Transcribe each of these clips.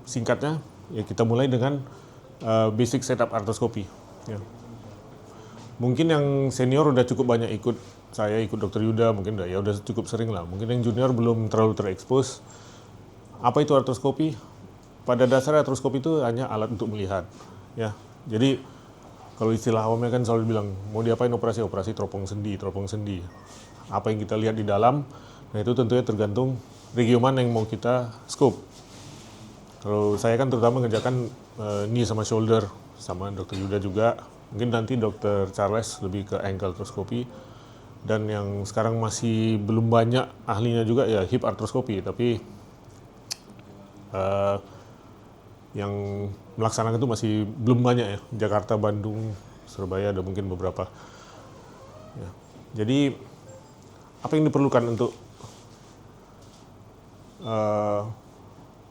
singkatnya, ya kita mulai dengan basic setup artroskopi. Ya. Mungkin yang senior udah cukup banyak ikut Dr. Yuda, mungkin udah cukup sering lah. Mungkin yang junior belum terlalu terekspos. Apa itu artroskopi? Pada dasarnya artroskopi itu hanya alat untuk melihat. Ya, jadi kalau istilah awamnya kan selalu bilang mau diapain operasi teropong sendi. Apa yang kita lihat di dalam, nah itu tentunya tergantung regio mana yang mau kita scope. Kalau saya kan terutama ngerjakan knee sama shoulder, sama Dr. Yuda juga. Mungkin nanti Dr. Charles lebih ke ankle arthroskopi. Dan yang sekarang masih belum banyak ahlinya juga ya hip arthroskopi. Tapi yang melaksanakan itu masih belum banyak ya. Jakarta, Bandung, Surabaya ada mungkin beberapa. Ya. Jadi apa yang diperlukan untuk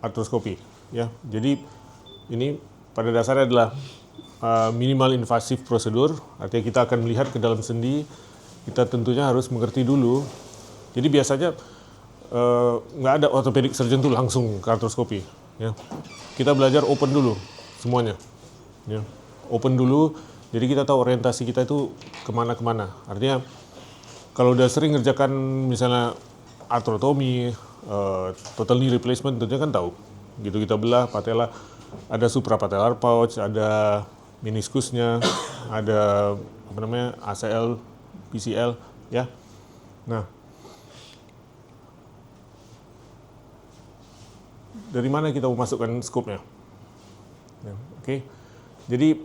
arthroskopi? Ya, jadi ini pada dasarnya adalah minimal invasif prosedur. Artinya kita akan melihat ke dalam sendi. Kita tentunya harus mengerti dulu. Jadi biasanya nggak ada orthopedic surgeon tuh langsung ke arthroskopi. Ya. Kita belajar open dulu semuanya. Ya. Open dulu, jadi kita tahu orientasi kita itu kemana-kemana. Artinya kalau udah sering ngerjakan misalnya arthrotomy, total knee replacement, tentunya kan tahu. Gitu kita belah patella, ada suprapatellar pouch, ada meniskusnya, ada ACL, PCL, ya. Nah, dari mana kita mau masukkan scope-nya? Ya, oke. Jadi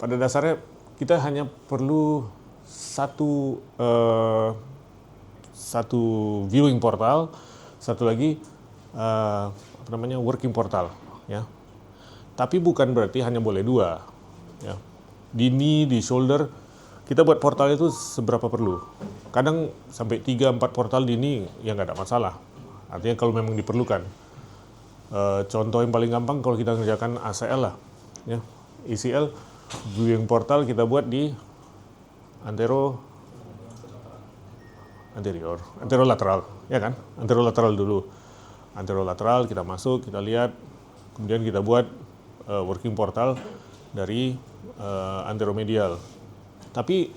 pada dasarnya kita hanya perlu satu viewing portal, satu lagi working portal, ya. Tapi bukan berarti hanya boleh dua, ya. Di knee, di shoulder, kita buat portal itu seberapa perlu. Kadang sampai 3-4 portal di knee ya nggak ada masalah. Artinya kalau memang diperlukan. Contoh yang paling gampang kalau kita ngerjakan ACL lah, ya. ACL viewing portal kita buat di anterolateral, ya kan? Anterolateral dulu. Anterolateral kita masuk, kita lihat, kemudian kita buat working portal dari anteromedial. Tapi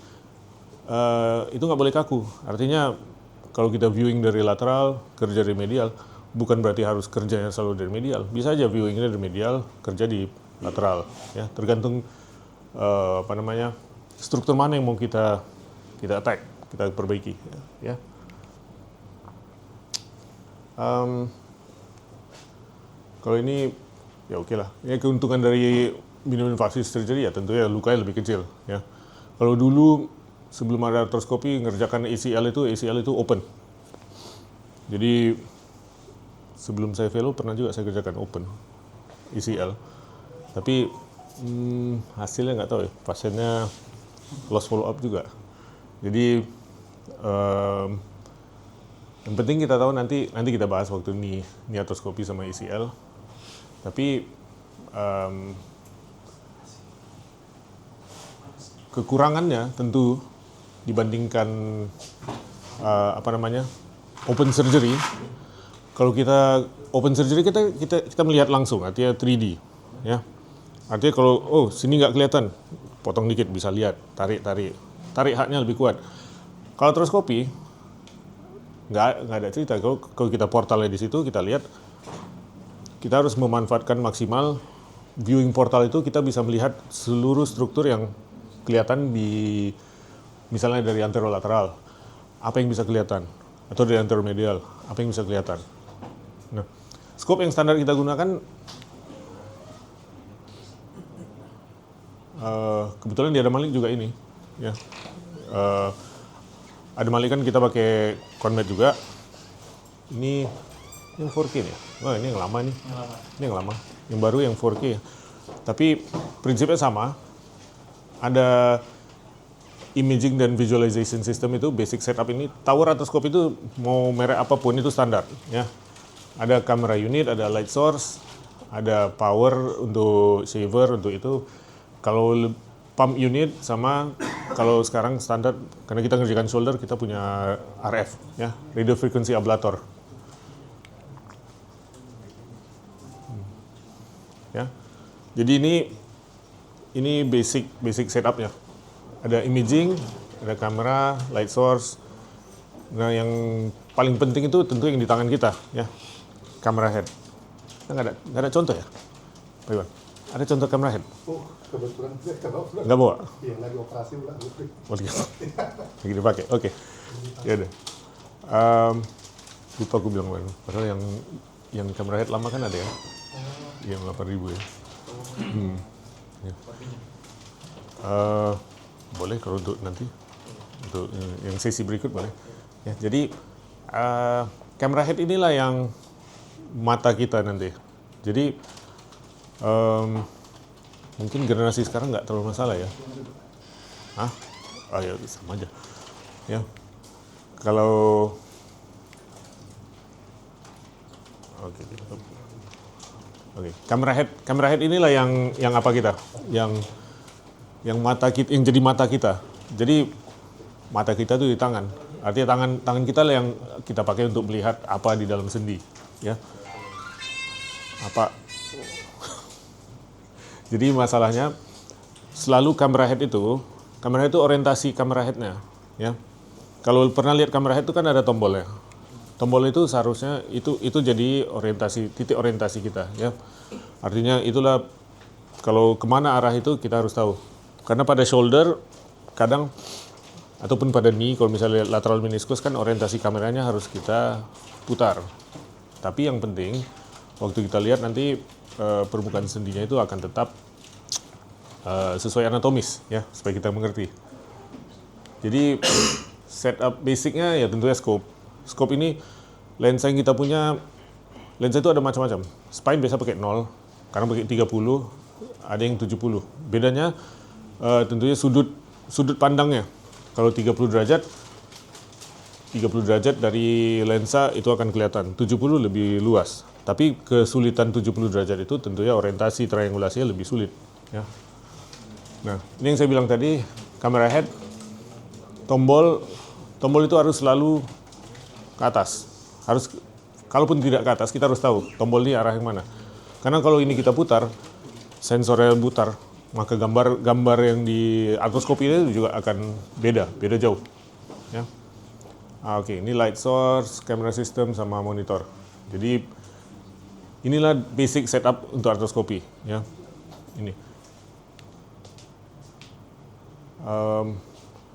itu nggak boleh kaku. Artinya kalau kita viewing dari lateral, kerja dari medial, bukan berarti harus kerjanya selalu dari medial. Bisa aja viewingnya dari medial, kerja di lateral. Ya, tergantung struktur mana yang mau kita attack, kita perbaiki. Ya. Kalau ini ya oke lah. Ya, keuntungan dari minimum invasive surgery ya tentunya lukanya lebih kecil. Ya. Kalau dulu sebelum ada arthroskopi ngerjakan ACL itu open. Jadi sebelum saya fellow pernah juga saya kerjakan open ACL. Tapi hasilnya nggak tahu ya. Pasiennya lost follow up juga. Jadi yang penting kita tahu nanti kita bahas waktu knee arthroskopi sama ACL. Tapi kekurangannya tentu dibandingkan open surgery. Kalau kita open surgery kita melihat langsung, artinya 3D, ya. Artinya kalau sini nggak kelihatan, potong dikit bisa lihat, tarik haknya lebih kuat. Kalau arthroskopi nggak ada cerita. Kalau kita portalnya di situ kita lihat, kita harus memanfaatkan maksimal viewing portal itu. Kita bisa melihat seluruh struktur yang kelihatan di misalnya dari anterolateral, apa yang bisa kelihatan, atau dari anteromedial, apa yang bisa kelihatan. Nah, scope yang standar kita gunakan kebetulan di Adamalik juga ini, ya. Adamalik kan kita pakai Conmed juga. Ini yang 4K nih. Wah, ini yang lama nih. Ini yang lama. Yang baru yang 4K. Tapi prinsipnya sama. Ada imaging dan visualization system itu basic setup ini. Tower arthroskop itu mau merek apapun itu standar, ya. Ada camera unit, ada light source, ada power untuk shaver untuk itu. Kalau pump unit sama kalau sekarang standar karena kita ngerjakan shoulder kita punya RF, ya, radio frequency ablator. ya. Jadi ini basic setupnya. Ada imaging, ada kamera, light source. Nah, yang paling penting itu tentu yang di tangan kita, ya, camera head. Nggak ada contoh ya, Pak Iwan? Ada contoh camera head? Oh, kebetulan saya Nggak bawa? Iya, lagi operasi ulang. Lagi dipakai, oke. Ya udah. Lupa aku bilang mana. Padahal yang camera head lama kan ada ya, yang 8.000 ya. Ya. Boleh kalau untuk nanti, untuk yang sesi berikut boleh. Ya, jadi camera head inilah yang mata kita nanti. Jadi mungkin generasi sekarang nggak terlalu masalah ya. Ya sama aja. Ya, kalau Oke. Kamera head inilah yang apa kita? Yang mata kita, yang jadi mata kita. Jadi mata kita tuh di tangan. Artinya tangan kita lah yang kita pakai untuk melihat apa di dalam sendi, ya. Apa? Jadi masalahnya selalu kamera head itu orientasi kamera headnya, ya. Kalau pernah lihat kamera head itu kan ada tombolnya. Tombol itu seharusnya itu jadi titik orientasi kita, ya. Artinya itulah kalau kemana arah itu kita harus tahu. Karena pada shoulder kadang ataupun pada knee, kalau misalnya lateral meniscus kan orientasi kameranya harus kita putar. Tapi yang penting waktu kita lihat nanti permukaan sendinya itu akan tetap sesuai anatomis, ya, supaya kita mengerti. Jadi setup basicnya ya tentunya scope. Scope ini lensa yang kita punya, lensa itu ada macam-macam. Spine biasa pakai 0, kadang pakai 30, ada yang 70. Bedanya tentunya sudut pandangnya. Kalau 30 derajat dari lensa itu akan kelihatan, 70 lebih luas. Tapi kesulitan 70 derajat itu tentunya orientasi triangulasinya lebih sulit, ya. Nah, ini yang saya bilang tadi, camera head, tombol itu harus selalu ke atas. Kalaupun tidak ke atas, kita harus tahu tombol ini arah yang mana. Karena kalau ini kita putar, sensornya putar, maka gambar yang di artroskopi ini juga akan beda jauh, ya. Oke, ini light source, camera system sama monitor. Jadi inilah basic setup untuk artroskopi, ya. Ini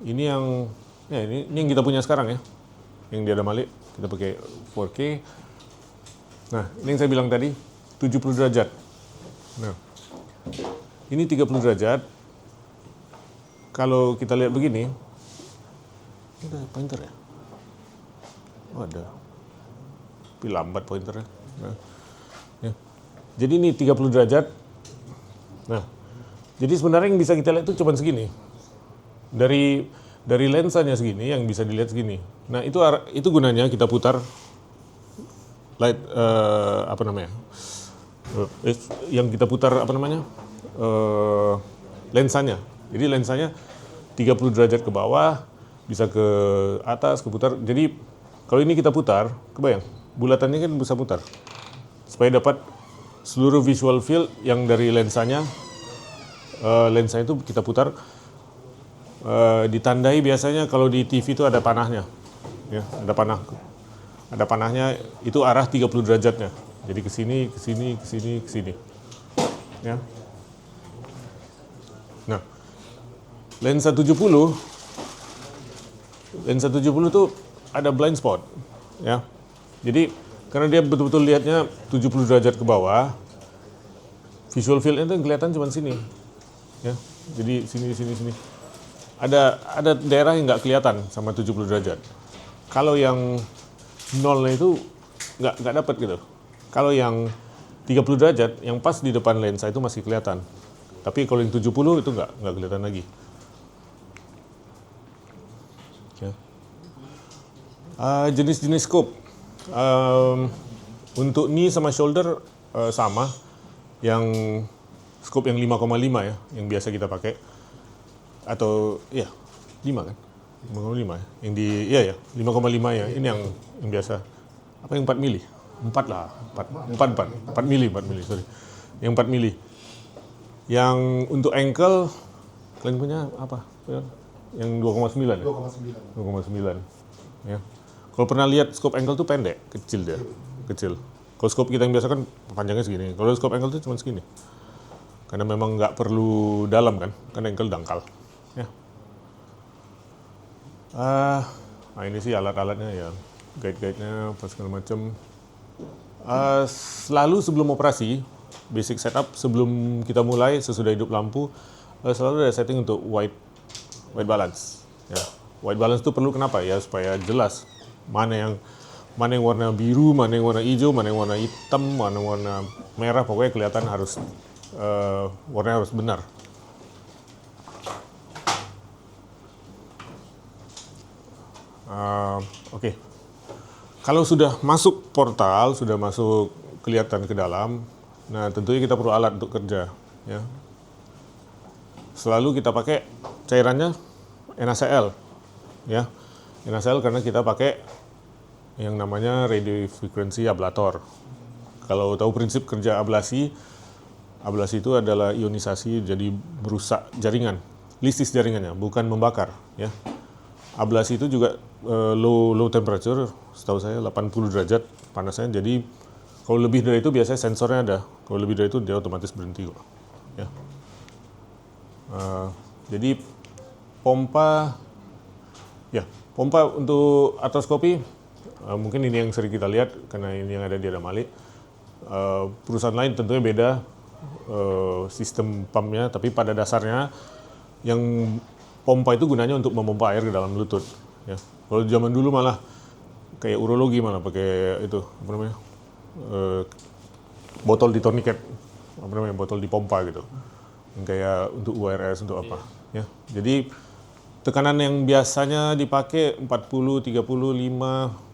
ini yang kita punya sekarang, ya, yang di Adamalik kita pakai 4K. Nah, ini yang saya bilang tadi 70 derajat. Nah, ini 30 derajat. Kalau kita lihat begini, ini ada pointer ya? Oh, ada. Tapi lambat pointernya. Nah, ya. Jadi ini 30 derajat. Nah, jadi sebenarnya yang bisa kita lihat itu cuma segini. Dari lensanya segini yang bisa dilihat segini. Nah, itu gunanya kita putar light yang kita putar lensanya. Jadi lensanya 30 derajat ke bawah, bisa ke atas, keputar. Jadi kalau ini kita putar, kebayang, bulatannya kan bisa putar. Supaya dapat seluruh visual field yang dari lensanya itu kita putar. Ditandai biasanya kalau di TV itu ada panahnya, ya, ada panahnya, itu arah 30 derajatnya. Jadi ke sini, ya. Nah, lensa 70 itu ada blind spot, ya. Jadi karena dia betul-betul lihatnya 70 derajat ke bawah, visual field itu kelihatan cuma sini, ya. Jadi sini. Ada daerah yang nggak kelihatan sama 70 derajat. Kalau yang nolnya itu nggak dapat gitu. Kalau yang 30 derajat, yang pas di depan lensa itu masih kelihatan. Tapi kalau yang 70 itu nggak kelihatan lagi. Ya. Jenis-jenis scope. Untuk knee sama shoulder sama. Yang scope yang 5,5 ya, yang biasa kita pakai. Atau ya 5 kan, 5,5 ya, yang di 5,5 ya, ini yang biasa. Apa yang 4 mili? 4 mili, sorry. yang 4 mili. Yang untuk ankle, kalian punya apa? Yang 2,9 ya? 2,9. 2,9. Ya. Kalau pernah lihat scope ankle tuh pendek, kecil dia. Kecil. Kalau scope kita yang biasa kan panjangnya segini. Kalau scope ankle tuh cuma segini. Karena memang nggak perlu dalam kan ankle dangkal. Ya. Nah ini sih alat-alatnya ya, guide-guide-nya, apa segala macam. Selalu sebelum operasi, basic setup sebelum kita mulai, sesudah hidup lampu, selalu ada setting untuk white balance. Ya. White balance itu perlu kenapa? Ya supaya jelas mana yang warna biru, mana yang warna hijau, mana yang warna hitam, mana yang warna merah, pokoknya kelihatan harus warnanya harus benar. Oke. Kalau sudah masuk portal, sudah masuk kelihatan ke dalam, nah tentunya kita perlu alat untuk kerja. Ya. Selalu kita pakai cairannya NaCl. Ya. NaCl karena kita pakai yang namanya radio frequency ablator. Kalau tahu prinsip kerja ablasi itu adalah ionisasi, jadi merusak jaringan, listis jaringannya, bukan membakar. Ya. Ablasi itu juga low temperature, setahu saya 80 derajat panasnya, jadi kalau lebih dari itu biasanya sensornya ada, kalau lebih dari itu dia otomatis berhenti kok. Ya. Jadi pompa untuk artroskopi, mungkin ini yang sering kita lihat karena ini yang ada di Adamali. Perusahaan lain tentunya beda sistem pumpnya, tapi pada dasarnya yang pompa itu gunanya untuk memompa air ke dalam lutut. Ya. Kalau zaman dulu malah kayak urologi malah pakai itu apa namanya botol di tourniquet, botol dipompa gitu. Kayak untuk URS untuk apa? Ya. Jadi tekanan yang biasanya dipakai 40, 35,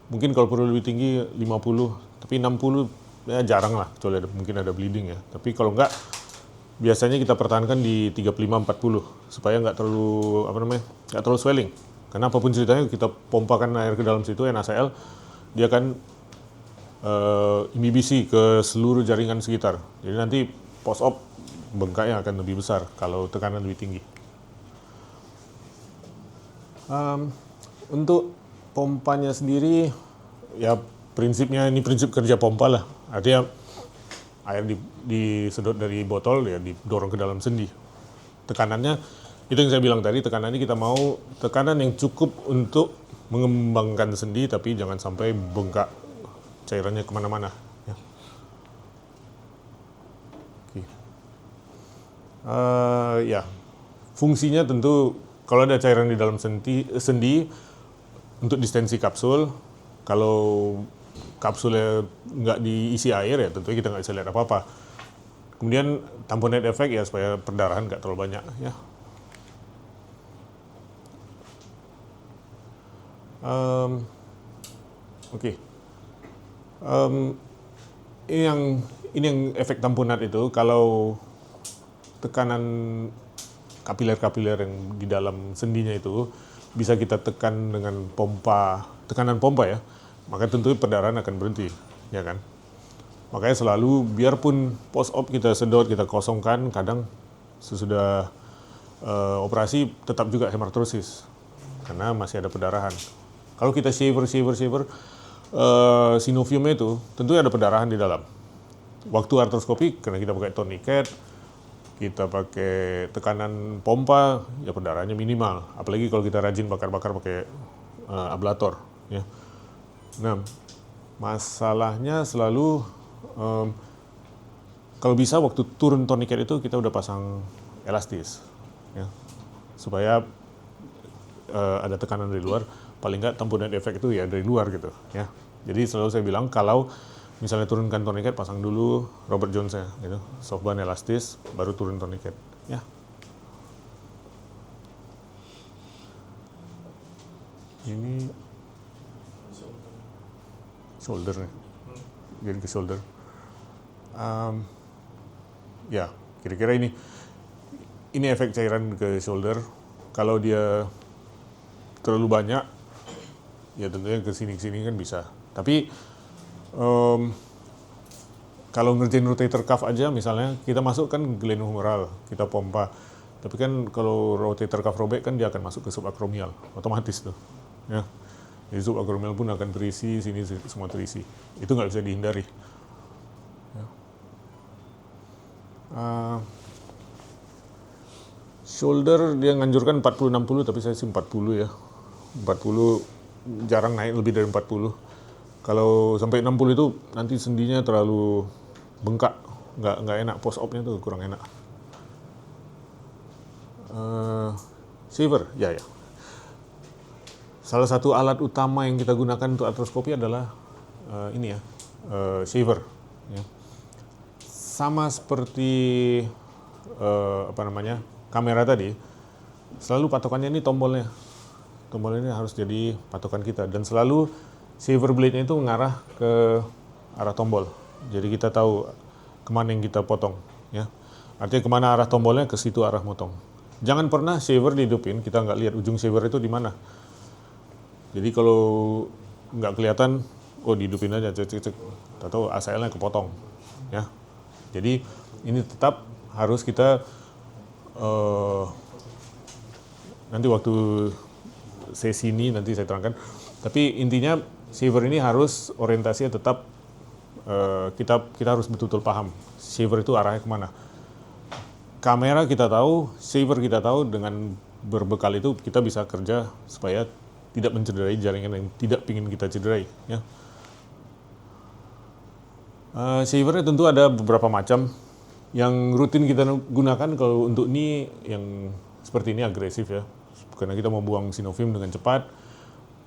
mungkin kalau perlu lebih tinggi 50, tapi 60 ya jarang lah, kecuali mungkin ada bleeding ya. Tapi kalau enggak, biasanya kita pertahankan di 35-40 supaya nggak terlalu swelling. Karena apapun ceritanya kita pompakan air ke dalam situ, NaCl, dia akan inhibisi ke seluruh jaringan sekitar. Jadi nanti post-op bengkaknya akan lebih besar kalau tekanan lebih tinggi. Untuk pompanya sendiri, ya prinsipnya ini prinsip kerja pompa lah. Artinya air disedot dari botol, ya didorong ke dalam sendi. Tekanannya, itu yang saya bilang tadi, tekanannya kita mau tekanan yang cukup untuk mengembangkan sendi, tapi jangan sampai bengkak cairannya kemana-mana. Ya. Oke. Ya, fungsinya tentu kalau ada cairan di dalam sendi untuk distensi kapsul. Kalau kapsulnya nggak diisi air ya tentunya kita nggak bisa lihat apa-apa. Kemudian tamponade efek ya supaya perdarahan nggak terlalu banyak ya. Oke. Ini yang efek tamponade itu kalau tekanan kapiler-kapiler yang di dalam sendinya itu bisa kita tekan dengan tekanan pompa ya, maka tentu perdarahan akan berhenti, ya kan? Makanya selalu biarpun post-op kita sedot, kita kosongkan, kadang sesudah operasi tetap juga hematrosis karena masih ada perdarahan. Kalau kita shaver synoviumnya itu tentu ada perdarahan di dalam. Waktu artroskopi karena kita pakai tourniquet, kita pakai tekanan pompa, ya perdarahannya minimal. Apalagi kalau kita rajin bakar-bakar pakai ablator. Ya. Nah, masalahnya selalu kalau bisa waktu turun tourniquet itu kita udah pasang elastis, ya, supaya ada tekanan dari luar. Paling nggak tamponade efek itu ya dari luar gitu. Ya. Jadi selalu saya bilang kalau misalnya turunkan tourniquet, pasang dulu Robert Jones ya, gitu, soft band elastis, baru turun tourniquet. Ya. Ini shoulder nih, jadi ke shoulder. Ya, kira-kira ini efek cairan ke shoulder. Kalau dia terlalu banyak, ya tentunya ke sini kan bisa. Tapi kalau ngerjain rotator cuff aja misalnya, kita masuk kan glenohumeral, kita pompa. Tapi kan kalau rotator cuff robek kan dia akan masuk ke subacromial, otomatis tuh. Ya. Jadi subacromial pun akan terisi, sini semua terisi. Itu nggak bisa dihindari. Ya. Shoulder dia nganjurkan 40-60, tapi saya sih 40 ya. 40 jarang naik lebih dari 40. Kalau sampai 60 itu nanti sendinya terlalu bengkak, nggak enak, post op-nya tuh kurang enak. Shaver, ya. Salah satu alat utama yang kita gunakan untuk artroskopi adalah ini ya, shaver. Ya. Sama seperti kamera tadi, selalu patokannya ini tombolnya. Tombol ini harus jadi patokan kita, dan selalu shaver blade-nya itu mengarah ke arah tombol. Jadi kita tahu kemana yang kita potong, ya. Artinya kemana arah tombolnya, ke situ arah motong. Jangan pernah shaver dihidupin, kita nggak lihat ujung shaver itu di mana. Jadi kalau nggak kelihatan, dihidupin aja, cek, atau ACL-nya kepotong, ya. Jadi ini tetap harus kita nanti waktu sesi ini nanti saya terangkan. Tapi intinya shaver ini harus orientasinya tetap kita harus betul-betul paham shaver itu arahnya kemana. Kamera kita tahu, shaver kita tahu, dengan berbekal itu kita bisa kerja supaya tidak mencederai jaringan yang tidak ingin kita cederai. Ya. Shavernya tentu ada beberapa macam. Yang rutin kita gunakan kalau untuk ini yang seperti ini agresif ya, karena kita mau buang sinofim dengan cepat.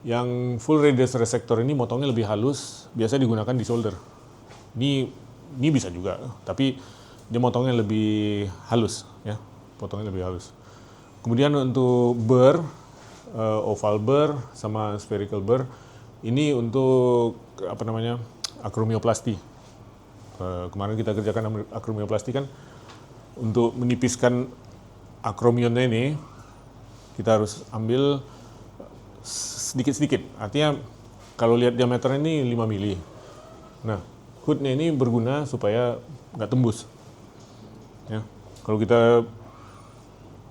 Yang full radius resector ini motongnya lebih halus, biasa digunakan di shoulder. Ini bisa juga, tapi dia motongnya lebih halus ya, potongnya lebih halus. Kemudian untuk burr, oval burr sama spherical burr, ini untuk akromioplasti. Kemarin kita kerjakan akromioplasti kan, untuk menipiskan akromionnya ini kita harus ambil sedikit-sedikit. Artinya kalau lihat diameternya ini 5 mili. Nah, hoodnya ini berguna supaya nggak tembus. Ya. Kalau kita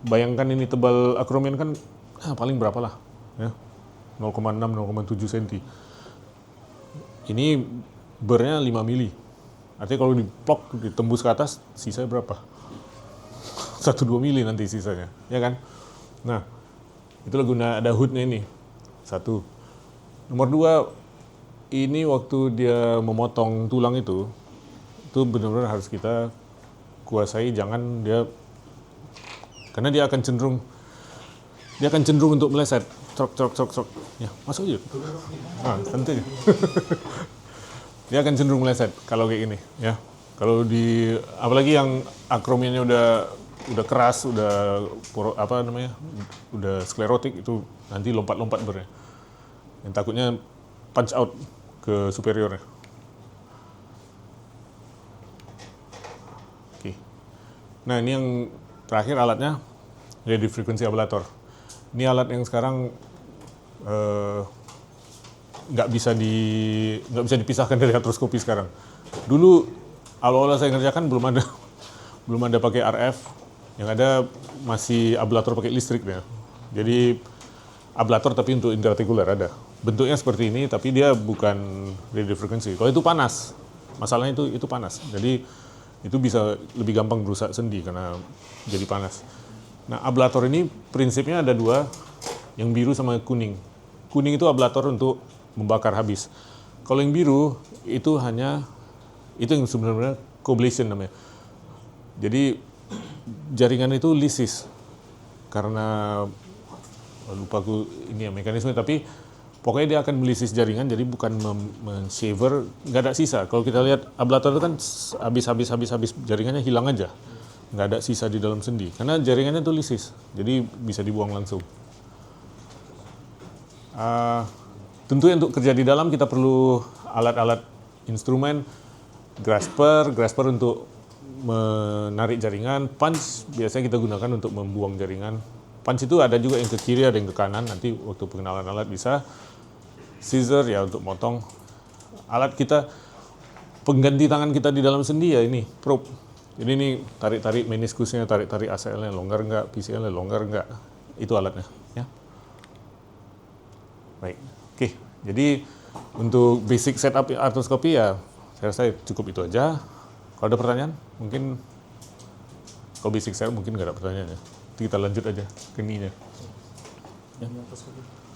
bayangkan ini tebal akromion kan paling berapa lah, ya, 0,6-0,7 cm. Ini burnya 5 mili. Artinya kalau diplok, ditembus ke atas, sisanya berapa? 1-2 mili nanti sisanya, ya kan? Nah, itulah guna ada hoodnya ini. 1. Nomor 2, ini waktu dia memotong tulang itu benar-benar harus kita kuasai, jangan dia, karena dia akan cenderung untuk meleset. Trok. Ya, masuk aja. Santai. Dia akan cenderung meleset kalau kayak gini, ya. Kalau apalagi yang akromionnya udah keras, udah sklerotik, itu nanti lompat-lompat burnya. Yang takutnya punch out ke superiornya. Oke. Nah, ini yang terakhir alatnya, radio frequency ablator. Ini alat yang sekarang nggak bisa dipisahkan dari artroskopi sekarang. Dulu awal-awal saya ngerjakan belum ada pakai RF, yang ada masih ablator pakai listrik ya. Jadi ablator tapi untuk intraartikuler ada. Bentuknya seperti ini, tapi dia bukan radio frequency. Kalau itu panas, masalahnya itu panas. Jadi itu bisa lebih gampang merusak sendi karena jadi panas. Nah, ablator ini prinsipnya ada 2, yang biru sama kuning. Kuning itu ablator untuk membakar habis. Kalau yang biru itu yang sebenarnya coblation namanya. Jadi jaringan itu lisis karena lupa aku ini ya mekanisme, tapi pokoknya dia akan melisis jaringan, jadi bukan men-shaver, nggak ada sisa. Kalau kita lihat ablator itu kan habis jaringannya hilang aja, nggak ada sisa di dalam sendi karena jaringannya itu lisis, jadi bisa dibuang langsung. Tentunya untuk kerja di dalam kita perlu alat-alat instrumen, grasper untuk menarik jaringan, punch biasanya kita gunakan untuk membuang jaringan. Punch itu ada juga yang ke kiri, ada yang ke kanan, nanti waktu pengenalan alat bisa. Scissor ya untuk motong. Alat kita pengganti tangan kita di dalam sendi ya ini probe. Jadi ini tarik-tarik meniskusnya, tarik-tarik ACL-nya longgar enggak, PCL-nya longgar enggak. Itu alatnya, ya. Baik. Oke. Jadi untuk basic setup artroskopi ya saya rasa cukup itu aja. Kalau ada pertanyaan, mungkin kalau basic setup mungkin nggak ada pertanyaan ya. Nanti kita lanjut aja ke ininya. Ini artroskopi.